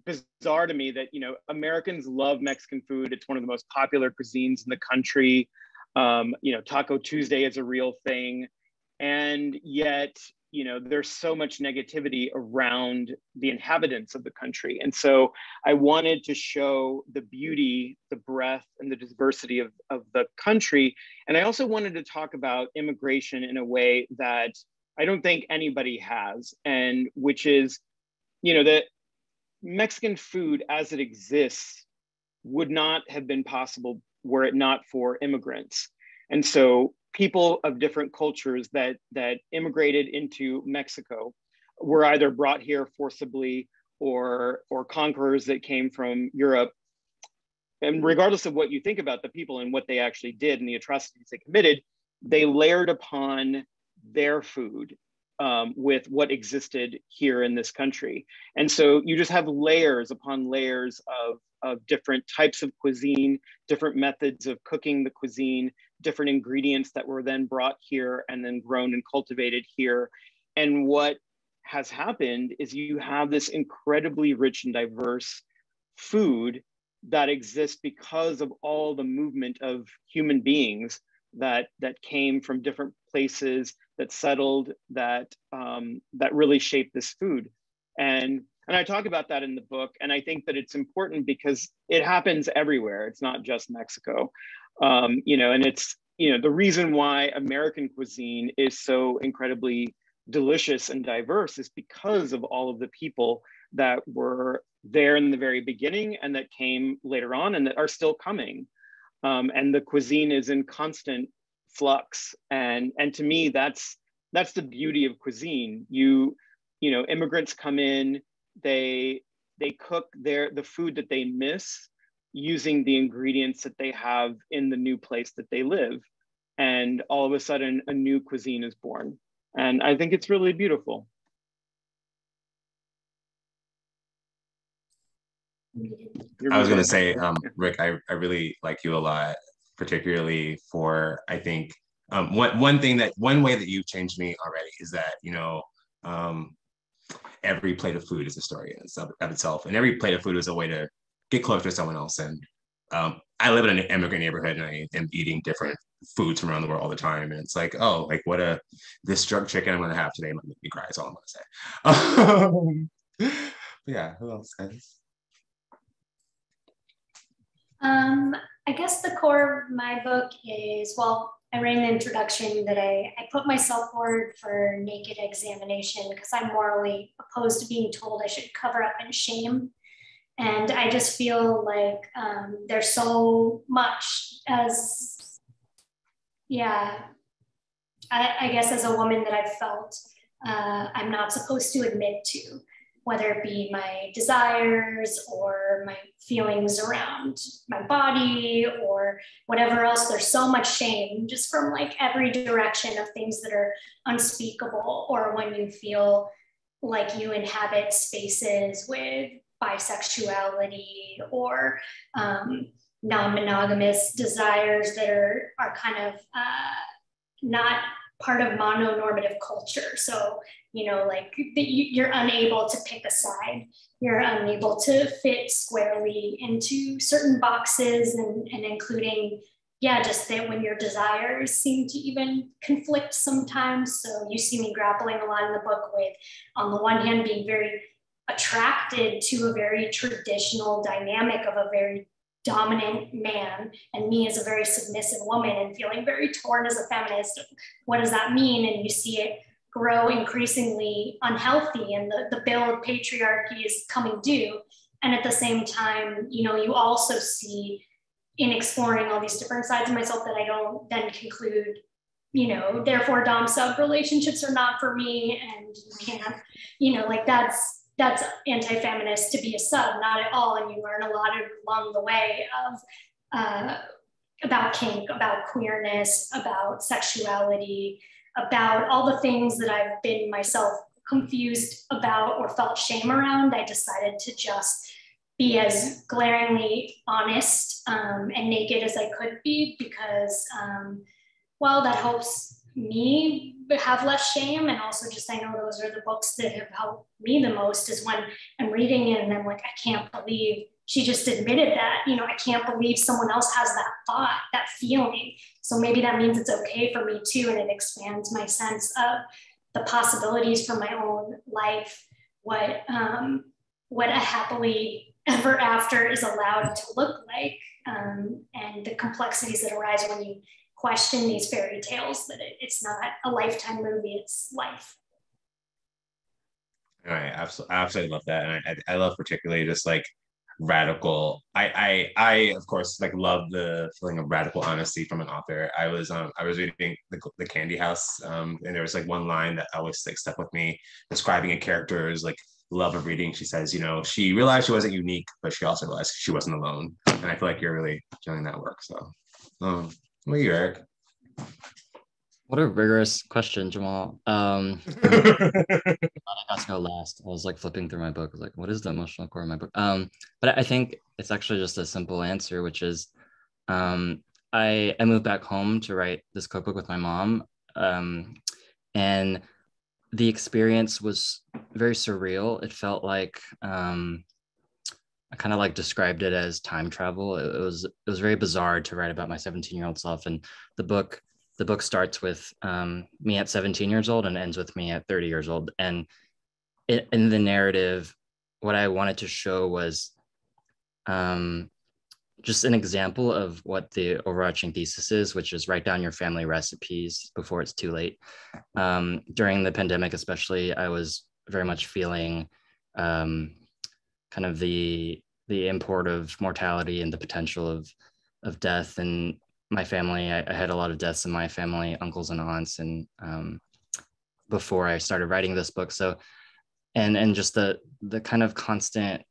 bizarre to me that, Americans love Mexican food. It's one of the most popular cuisines in the country. Taco Tuesday is a real thing. And yet, there's so much negativity around the inhabitants of the country. And so I wanted to show the beauty, the breadth, and the diversity of the country. And I also wanted to talk about immigration in a way that I don't think anybody has, and which is, that Mexican food as it exists would not have been possible were it not for immigrants. And so people of different cultures that immigrated into Mexico were either brought here forcibly or conquerors that came from Europe. And regardless of what you think about the people and what they actually did and the atrocities they committed, they layered upon their food with what existed here in this country. And so you just have layers upon layers of different types of cuisine, different methods of cooking the cuisine, different ingredients that were then brought here and then grown and cultivated here. And what has happened is you have this incredibly rich and diverse food that exists because of all the movement of human beings that came from different places, that settled, that really shaped this food. And I talk about that in the book. And I think that it's important because it happens everywhere. It's not just Mexico. And it's, the reason why American cuisine is so incredibly delicious and diverse is because of all of the people that were there in the very beginning and that came later on and that are still coming. And the cuisine is in constant flux. And to me, that's the beauty of cuisine. Immigrants come in, they cook the food that they miss using the ingredients that they have in the new place that they live. And all of a sudden, a new cuisine is born. And I think it's really beautiful. I was going to say, Rick, I really like you a lot, particularly for, I think, one way that you've changed me already is that, um, every plate of food is a story of itself. And every plate of food is a way to get closer to someone else. And I live in an immigrant neighborhood and I am eating different foods from around the world all the time. And it's like, oh, like this jerk chicken I'm going to have today might make me cry is all I'm going to say. Yeah, who else, guys? I guess the core of my book is, well, I read in the introduction that I put myself forward for naked examination because I'm morally opposed to being told I should cover up and shame. And I just feel like there's so much as, I guess as a woman that I've felt I'm not supposed to admit to, whether it be my desires or my feelings around my body or whatever else. There's so much shame just from like every direction of things that are unspeakable, or when you feel like you inhabit spaces with bisexuality or non-monogamous desires that are kind of not part of mononormative culture. So, like you're unable to pick a side. You're unable to fit squarely into certain boxes and including, just that when your desires seem to even conflict sometimes. So you see me grappling a lot in the book with, on the one hand, being very attracted to a very traditional dynamic of a very dominant man and me as a very submissive woman, and feeling very torn as a feminist. What does that mean? And you see it grow increasingly unhealthy, and the bill of patriarchy is coming due. And at the same time, you also see in exploring all these different sides of myself that I don't then conclude, therefore dom sub relationships are not for me, and you can't, like that's anti-feminist to be a sub, not at all. And you learn a lot along the way of about kink, about queerness, about sexuality, about all the things that I've been myself confused about or felt shame around. I decided to just be as glaringly honest and naked as I could be, because, that helps me have less shame. And also just, I know those are the books that have helped me the most, is when I'm reading it and I'm like, I can't believe she just admitted that. I can't believe someone else has that thought, that feeling. So maybe that means it's okay for me too. And it expands my sense of the possibilities for my own life, what a happily ever after is allowed to look like, and the complexities that arise when you question these fairy tales, that it's not a Lifetime movie, it's life. All right, absolutely love that. And I love particularly just like radical. I of course like love the feeling of radical honesty from an author. I was reading the Candy House, and there was like one line that always like stuck with me, describing a character's like love of reading. She says, she realized she wasn't unique, but she also realized she wasn't alone. And I feel like you're really doing that work. So, what are you, Eric? What a rigorous question, Jamal. I got to go last. I was like flipping through my book. I was like, what is the emotional core of my book? But I think it's actually just a simple answer, which is I moved back home to write this cookbook with my mom. And the experience was very surreal. It felt like I kind of like described it as time travel. It was very bizarre to write about my 17-year-old self. And the book starts with me at 17 years old and ends with me at 30 years old. And in the narrative, what I wanted to show was just an example of what the overarching thesis is, which is write down your family recipes before it's too late. During the pandemic, especially, I was very much feeling kind of the import of mortality and the potential of death. And my family, I had a lot of deaths in my family, uncles and aunts, and before I started writing this book. So, and just the kind of constant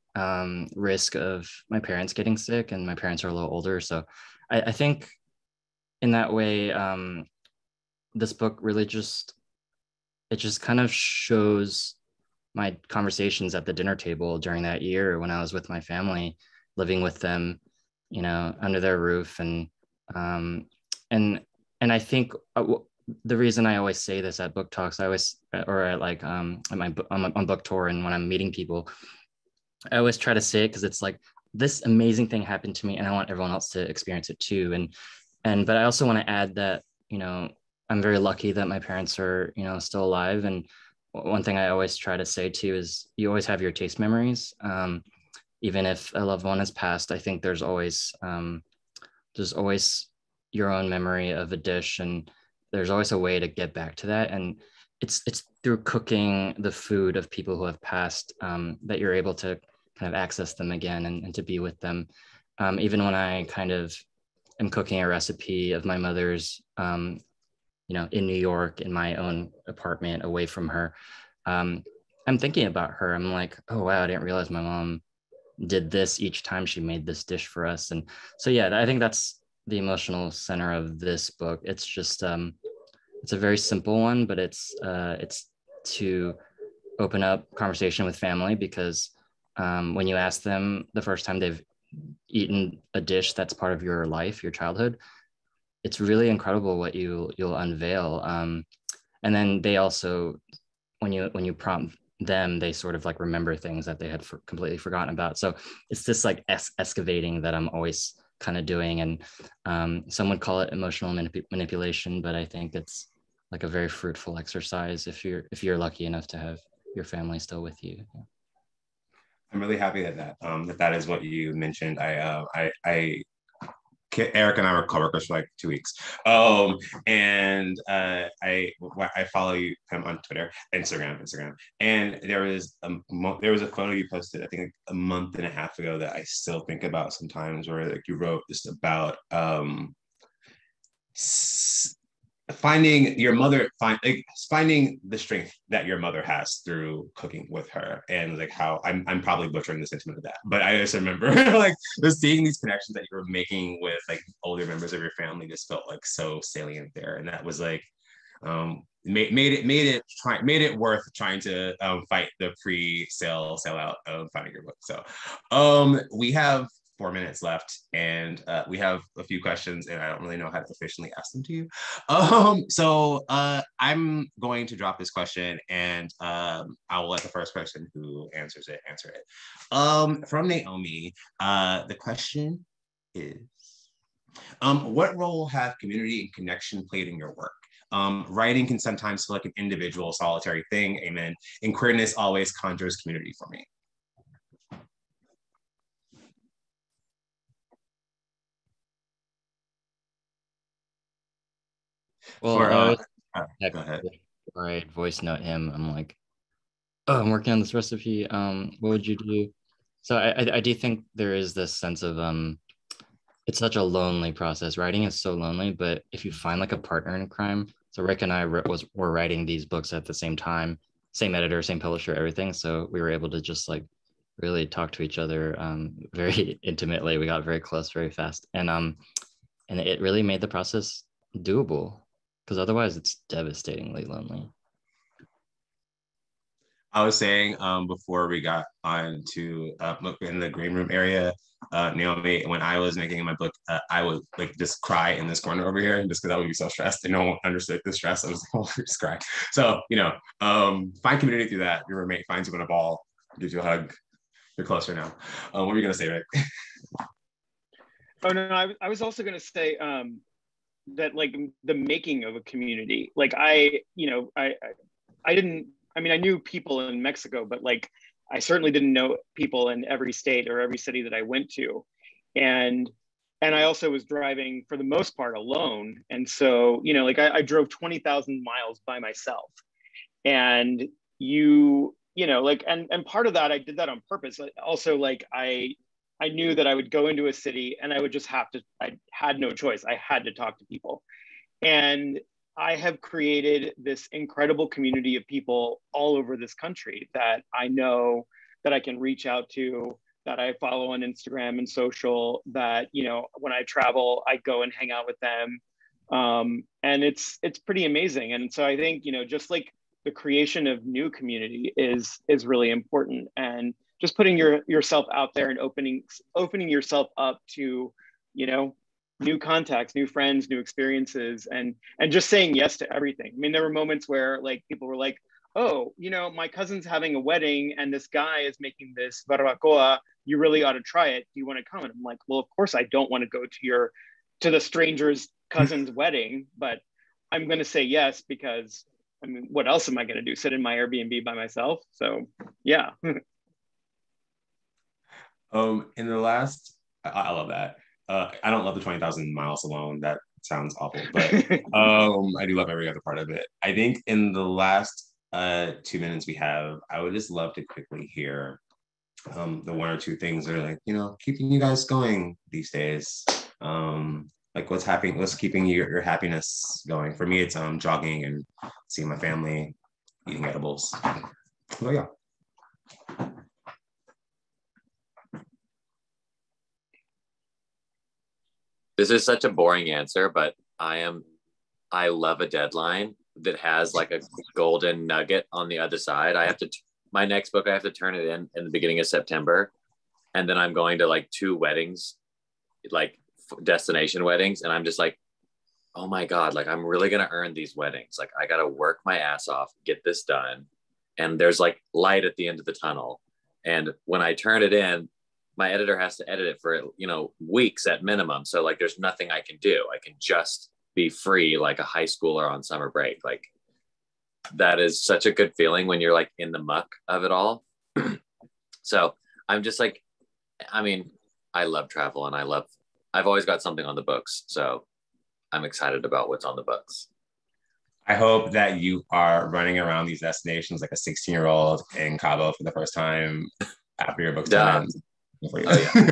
risk of my parents getting sick, and my parents are a little older. So I think in that way, this book really just kind of shows my conversations at the dinner table during that year when I was with my family, living with them, you know, under their roof. And I think the reason I always say this at book talks, I always, or at like on book tour, and when I'm meeting people, I always try to say it because it's like, this amazing thing happened to me and I want everyone else to experience it too. But I also want to add that, you know, I'm very lucky that my parents are, you know, still alive. And one thing I always try to say too is you always have your taste memories. Even if a loved one has passed, I think there's always your own memory of a dish, and there's always a way to get back to that. And it's through cooking the food of people who have passed that you're able to kind of access them again and to be with them. Even when I kind of am cooking a recipe of my mother's, you know, in New York, in my own apartment away from her, I'm thinking about her. I'm like, oh, wow, I didn't realize my mom did this each time she made this dish for us. And so, yeah, I think that's the emotional center of this book. It's just, it's a very simple one, but it's to open up conversation with family, because when you ask them the first time they've eaten a dish that's part of your life, your childhood, it's really incredible what you'll unveil. And then they also, when you prompt them, they sort of like remember things that they had completely forgotten about. So it's this like excavating that I'm always kind of doing. And some would call it emotional manipulation, but I think it's like a very fruitful exercise if you're lucky enough to have your family still with you. I'm really happy that is what you mentioned. Eric and I were coworkers for like 2 weeks. And I follow you on Twitter, Instagram. And there was a photo you posted, I think like a month and a half ago, that I still think about sometimes, where like you wrote just about finding your mother, finding the strength that your mother has through cooking with her, and like how I'm probably butchering the sentiment of that, but I just remember like just seeing these connections that you were making with like older members of your family just felt like so salient there, and that was like made it worth trying to fight the pre-sale sellout of finding your book. So we have 4 minutes left, and we have a few questions, and I don't really know how to efficiently ask them to you. So I'm going to drop this question, and I will let the first person who answers it answer it. From Naomi, the question is, what role have community and connection played in your work? Writing can sometimes feel like an individual solitary thing, amen, and queerness always conjures community for me. Well, go ahead. Before I voice note him, I'm like, oh, I'm working on this recipe. What would you do? So I do think there is this sense of it's such a lonely process. Writing is so lonely, but if you find like a partner in crime, so Rick and I were writing these books at the same time, same editor, same publisher, everything. So we were able to just like really talk to each other very intimately. We got very close very fast, and it really made the process doable, because otherwise it's devastatingly lonely. I was saying before we got on to in the green room area, Naomi, when I was making my book, I would like just cry in this corner over here, just because I would be so stressed and no one understood the stress. I was like, oh, just cry. So, you know, find community through that. Your roommate finds you in a ball, gives you a hug. You're closer now. What were you going to say, Rick? Oh, no, I was also going to say that like the making of a community, like I knew people in Mexico, but like I certainly didn't know people in every state or every city that I went to. And I also was driving for the most part alone. And so, you know, like I drove 20,000 miles by myself. And and part of that, I did that on purpose. Also, like I knew that I would go into a city and I would just I had no choice. I had to talk to people. And I have created this incredible community of people all over this country that I know that I can reach out to, that I follow on Instagram and social, that, you know, when I travel, I go and hang out with them. And it's pretty amazing. And so I think, you know, just like the creation of new community is really important, and just putting yourself out there and opening yourself up to, you know, new contacts, new friends, new experiences, and just saying yes to everything. I mean, there were moments where like people were like, oh, you know, my cousin's having a wedding and this guy is making this barbacoa. You really ought to try it. Do you want to come? And I'm like, well, of course I don't want to go to the stranger's cousin's wedding, but I'm going to say yes because, I mean, what else am I going to do? Sit in my Airbnb by myself? So yeah. In the last, I love that. I don't love the 20,000 miles alone. That sounds awful, but I do love every other part of it. I think in the last 2 minutes we have, I would just love to quickly hear the one or two things that are like, you know, keeping you guys going these days. Like what's happening, what's keeping your happiness going? For me, it's jogging and seeing my family, eating edibles. Oh yeah. This is such a boring answer, but I love a deadline that has like a golden nugget on the other side. My next book, I have to turn it in the beginning of September. And then I'm going to like 2 weddings, like destination weddings. And I'm just like, oh my God, like I'm really going to earn these weddings. Like I got to work my ass off, get this done. And there's like light at the end of the tunnel. And when I turn it in, my editor has to edit it for, you know, weeks at minimum. So like, there's nothing I can do. I can just be free like a high schooler on summer break. Like that is such a good feeling when you're like in the muck of it all. So I'm just like, I mean, I love travel and I've always got something on the books. So I'm excited about what's on the books. I hope that you are running around these destinations like a 16-year-old in Cabo for the first time after your book's done. Oh, yeah.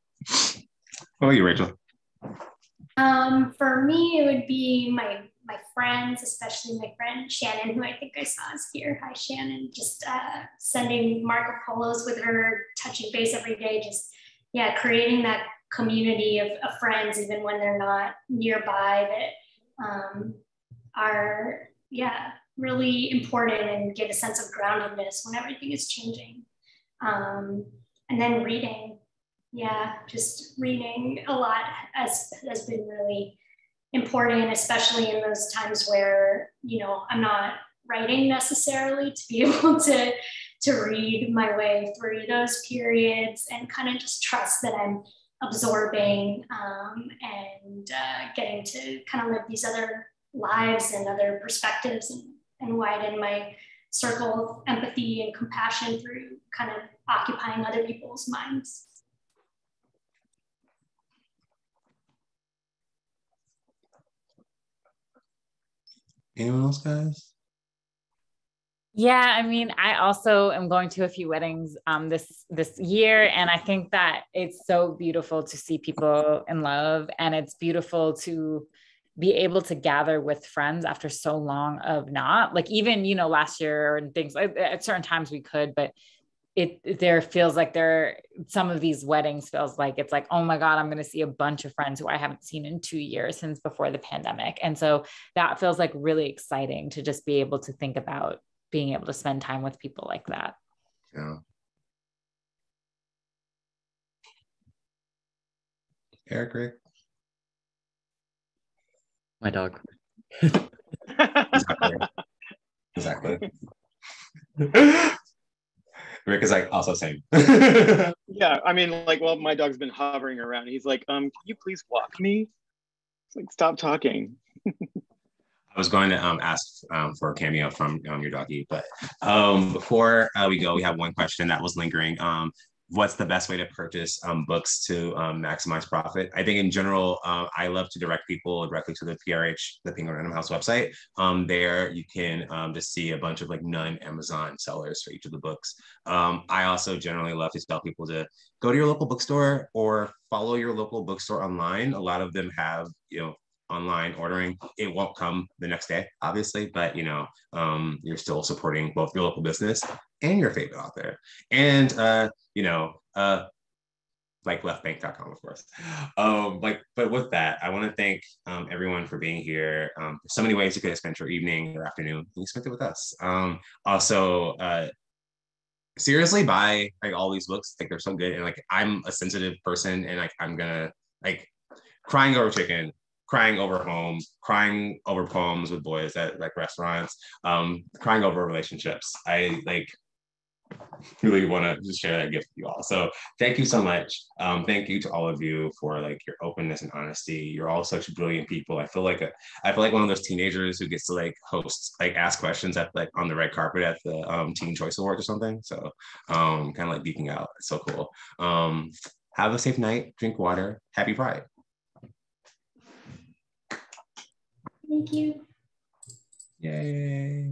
What about you, Rachel? For me, it would be my friends, especially my friend Shannon, who I think I saw is here. Hi, Shannon. Just sending Marco Polos with her, touching base every day. Just, yeah, creating that community of friends, even when they're not nearby, that are, yeah, really important and give a sense of groundedness when everything is changing. And then reading, yeah, just reading a lot has been really important, especially in those times where, you know, I'm not writing necessarily, to be able to read my way through those periods and kind of just trust that I'm absorbing and getting to kind of live these other lives and other perspectives and widen my circle of empathy and compassion through kind of occupying other people's minds. Anyone else, guys? Yeah, I mean, I also am going to a few weddings this year, and I think that it's so beautiful to see people in love, and it's beautiful to be able to gather with friends after so long of not, like, even, you know, last year and things like at certain times we could, but there feels like some of these weddings feels like it's like, oh my God, I'm going to see a bunch of friends who I haven't seen in 2 years since before the pandemic. And so that feels like really exciting to just be able to think about being able to spend time with people like that. Yeah. Eric, Rick? My dog. Exactly. Rick is like also same. Yeah, I mean, like, well, my dog's been hovering around. He's like, can you please walk me? It's like, stop talking. I was going to ask for a cameo from your doggy, but before we go, we have one question that was lingering. What's the best way to purchase books to maximize profit? I think in general, I love to direct people directly to the PRH, the Penguin Random House website. There you can just see a bunch of like non-Amazon sellers for each of the books. I also generally love to tell people to go to your local bookstore or follow your local bookstore online. A lot of them have, you know, online ordering. It won't come the next day, obviously, but you know, you're still supporting both your local business and your favorite author. And you know, like leftbank.com, of course. But with that, I want to thank everyone for being here. There's so many ways you could have spent your evening or afternoon. You spent it with us. Also, seriously, buy like all these books. Like they're so good. And like I'm a sensitive person, and like I'm gonna like crying over chicken, crying over home, crying over poems with boys at like restaurants, crying over relationships. I like really want to just share that gift with you all. So thank you so much. Thank you to all of you for like your openness and honesty. You're all such brilliant people. I feel like one of those teenagers who gets to like host, like ask questions at like on the red carpet at the Teen Choice Awards or something. So kind of like geeking out. It's so cool. Have a safe night, drink water, happy Pride. Thank you. Yay.